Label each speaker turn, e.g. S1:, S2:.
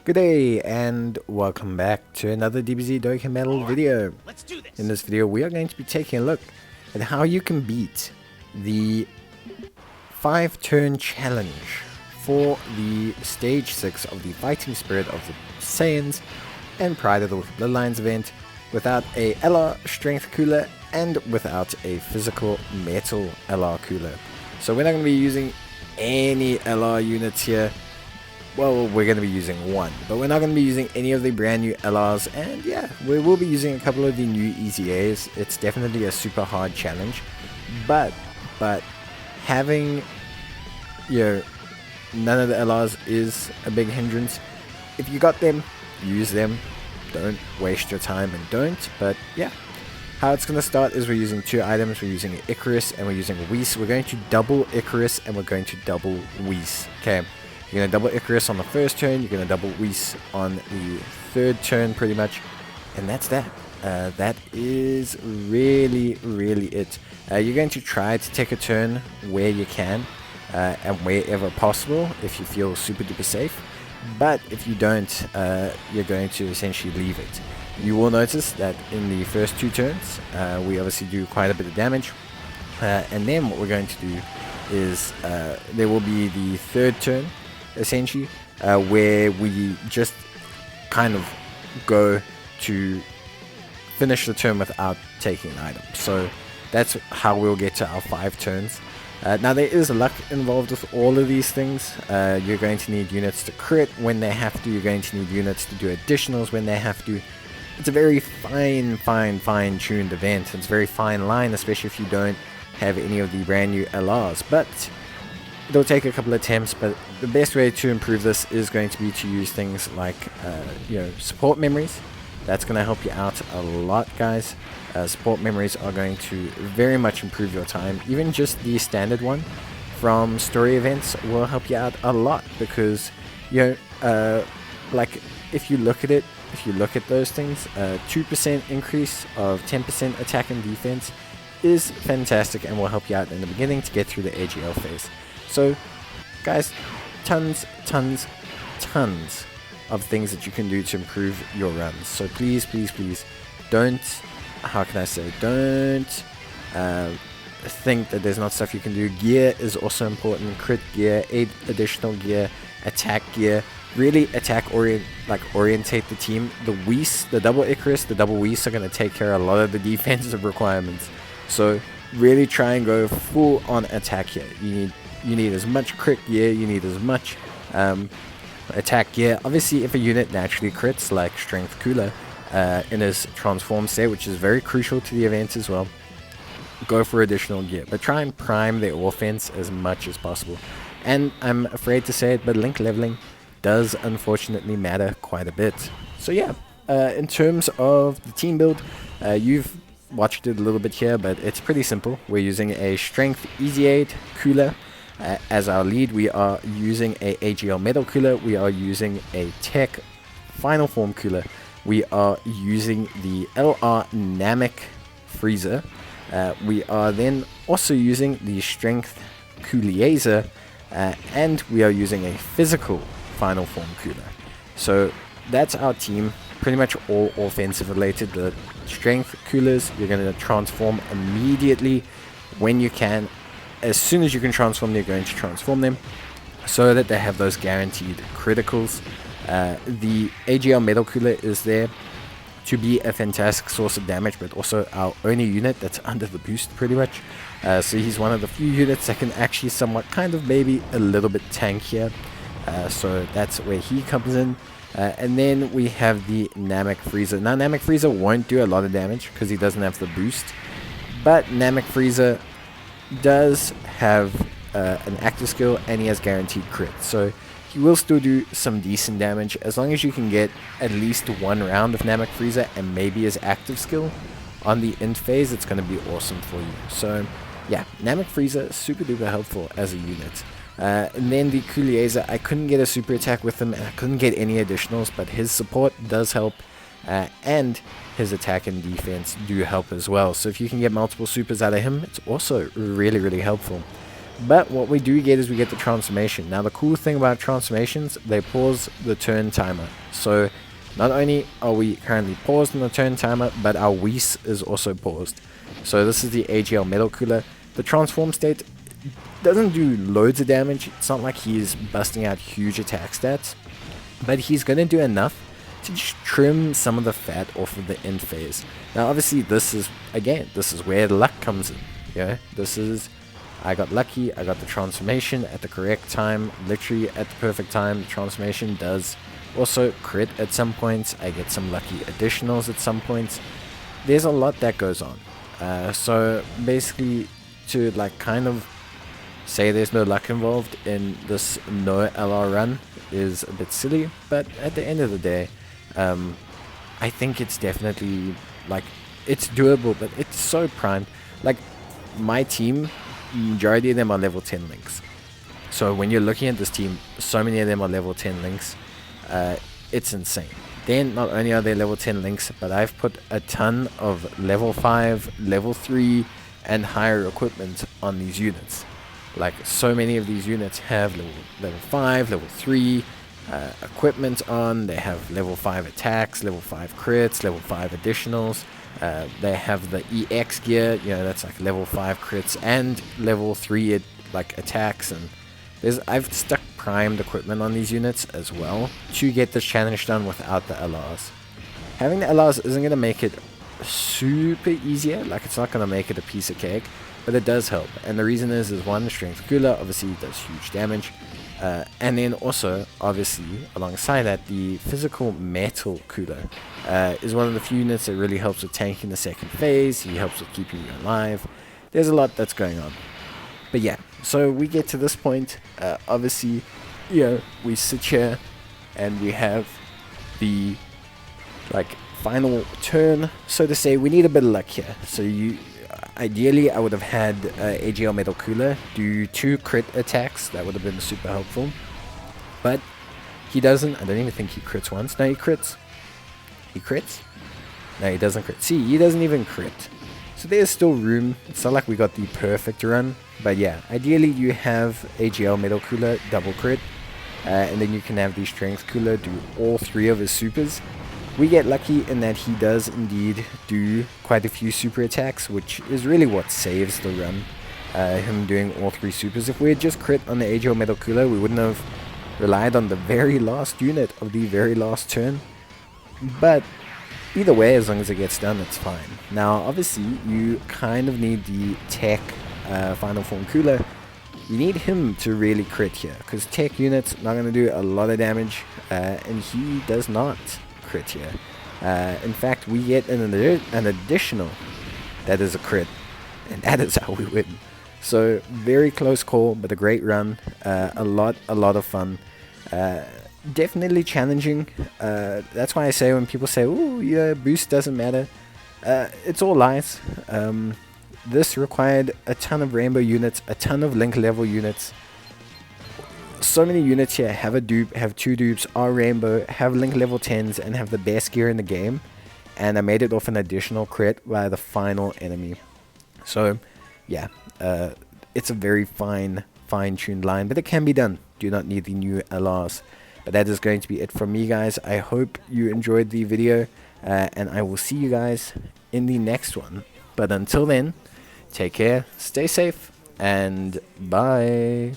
S1: Good day and welcome back to another DBZ Dokkan Medal video. In this video we are going to be taking a look at how you can beat the 5-turn challenge for the stage 6 of the fighting spirit of the Saiyans and Pride of the Wicked Bloodlines event without a LR strength cooler and without a physical metal LR cooler. So we're not going to be using any LR units here. Well, we're going to be using one, but we're not going to be using any of the brand new LRs, and yeah, we will be using a couple of the new EZAs. It's definitely a super hard challenge, but having, none of the LRs is a big hindrance. If you got them, use them. Don't waste your time and don't, but yeah. How it's going to start is we're using two items. We're using Icarus and we're using Whis. We're going to double Icarus and we're going to double Whis. Okay. You're going to double Icarus on the first turn, you're going to double Whis on the third turn pretty much, and that's that. That is really it. You're going to try to take a turn where you can and wherever possible if you feel super duper safe, but if you don't, you're going to essentially leave it. You will notice that in the first two turns we obviously do quite a bit of damage, and then what we're going to do is there will be the third turn essentially, where we just kind of go to finish the turn without taking an item. So that's how we'll get to our 5 turns. Now there is luck involved with all of these things. You're going to need units to crit when they have to. You're going to need units to do additionals when they have to. It's a very fine-tuned event. It's a very fine line, especially if you don't have any of the brand new LRs. But it'll take a couple of attempts, but the best way to improve this is going to be to use things like support memories. That's going to help you out a lot, guys. Support memories are going to very much improve your time. Even just the standard one from story events will help you out a lot, because like if you look at those things, 2% increase of 10% attack and defense is fantastic and will help you out in the beginning to get through the AGL phase. So guys, tons of things that you can do to improve your runs. So please don't, don't think that there's not stuff you can do. Gear is also important. Crit gear, additional gear, attack gear. Really orientate the team. The Whis, the double Icarus, the double Whis are going to take care of a lot of the defensive requirements. So really try and go full on attack here. You need as much crit gear, you need as much attack gear. Obviously, if a unit naturally crits, like Strength Cooler in his transform state, which is very crucial to the event as well, go for additional gear. But try and prime their offense as much as possible. And I'm afraid to say it, but link leveling does unfortunately matter quite a bit. So yeah, in terms of the team build, you've watched it a little bit here, but it's pretty simple. We're using a Strength EZA Cooler as our lead. We are using a AGL Metal Cooler. We are using a Tech Final Form Cooler. We are using the LR Namek Freezer. We are then also using the Strength Cooliaser, and we are using a Physical Final Form Cooler. So that's our team, pretty much all offensive related. The Strength Coolers, you're going to transform immediately when you can. As soon as you can transform, you're going to transform them so that they have those guaranteed criticals. The AGL Metal Cooler is there to be a fantastic source of damage, but also our only unit that's under the boost pretty much. So he's one of the few units that can actually somewhat maybe a little bit tank here. So that's where he comes in. And then we have the Namek Freezer. Now Namek Freezer won't do a lot of damage because he doesn't have the boost, but Namek Freezer does have an active skill and he has guaranteed crit, so he will still do some decent damage as long as you can get at least one round of Namek Freezer and maybe his active skill on the end phase. It's going to be awesome for you. So yeah, Namek Freezer super duper helpful as a unit. And then the Cooliaser, I couldn't get a super attack with him and I couldn't get any additionals, but his support does help, and his attack and defense do help as well. So if you can get multiple supers out of him, it's also really helpful. But what we do get is we get the transformation. Now the cool thing about transformations, they pause the turn timer. So not only are we currently paused on the turn timer, but our Whis is also paused. So this is the AGL Metal Cooler. The transform state doesn't do loads of damage. It's not like he's busting out huge attack stats, but he's going to do enough to just trim some of the fat off of the end phase. Now obviously this is where luck comes in. Yeah, I got lucky, I got the transformation at the correct time, literally at the perfect time. The transformation does also crit at some points. I get some lucky additionals at some points. There's a lot that goes on. So basically, to like kind of say there's no luck involved in this no LR run is a bit silly, but at the end of the day, I think it's definitely, like, it's doable, but it's so primed. Like, my team, majority of them are level 10 links. So when you're looking at this team, so many of them are level 10 links. It's insane. Then not only are they level 10 links, but I've put a ton of level 5, level 3 and higher equipment on these units. Like, so many of these units have level 5, level 3 equipment on. They have level 5 attacks, level 5 crits, level 5 additionals. They have the EX gear, you know, that's like level 5 crits and level 3 like attacks. And I've stuck primed equipment on these units as well to get this challenge done without the LRs. Having the LRs isn't going to make it super easier, like it's not going to make it a piece of cake, but it does help. And the reason is one, strength cooler obviously does huge damage, and then also obviously alongside that, the physical metal cooler is one of the few units that really helps with tanking the second phase. He helps with keeping you alive. There's a lot that's going on. But yeah, so we get to this point. Obviously, you know, we sit here and we have the like final turn, so to say. We need a bit of luck here. So ideally I would have had AGL Metal Cooler do 2 crit attacks. That would have been super helpful, but he doesn't. I don't even think he crits once. No, he crits. He crits? No, he doesn't crit. See, he doesn't even crit. So there's still room. It's not like we got the perfect run, but yeah, ideally you have AGL Metal Cooler double crit, and then you can have the Strength Cooler do all 3 of his supers. We get lucky in that he does indeed do quite a few super attacks, which is really what saves the run, him doing all 3 supers. If we had just crit on the AGL Metal Cooler, we wouldn't have relied on the very last unit of the very last turn. But either way, as long as it gets done, it's fine. Now, obviously, you kind of need the Tech Final Form Cooler. You need him to really crit here, because Tech units not going to do a lot of damage, and he does not crit here. In fact, we get an additional that is a crit, and that is how we win. So, very close call, but a great run. A lot of fun. Definitely challenging. That's why I say when people say, "Oh, yeah, boost doesn't matter," it's all lies. This required a ton of rainbow units, a ton of link level units. So many units here have a dupe, have 2 dupes, are rainbow, have link level 10s, and have the best gear in the game. And I made it off an additional crit by the final enemy. So, yeah, it's a very fine-tuned line, but it can be done. Do not need the new LRs. But that is going to be it from me, guys. I hope you enjoyed the video, and I will see you guys in the next one. But until then, take care, stay safe, and bye.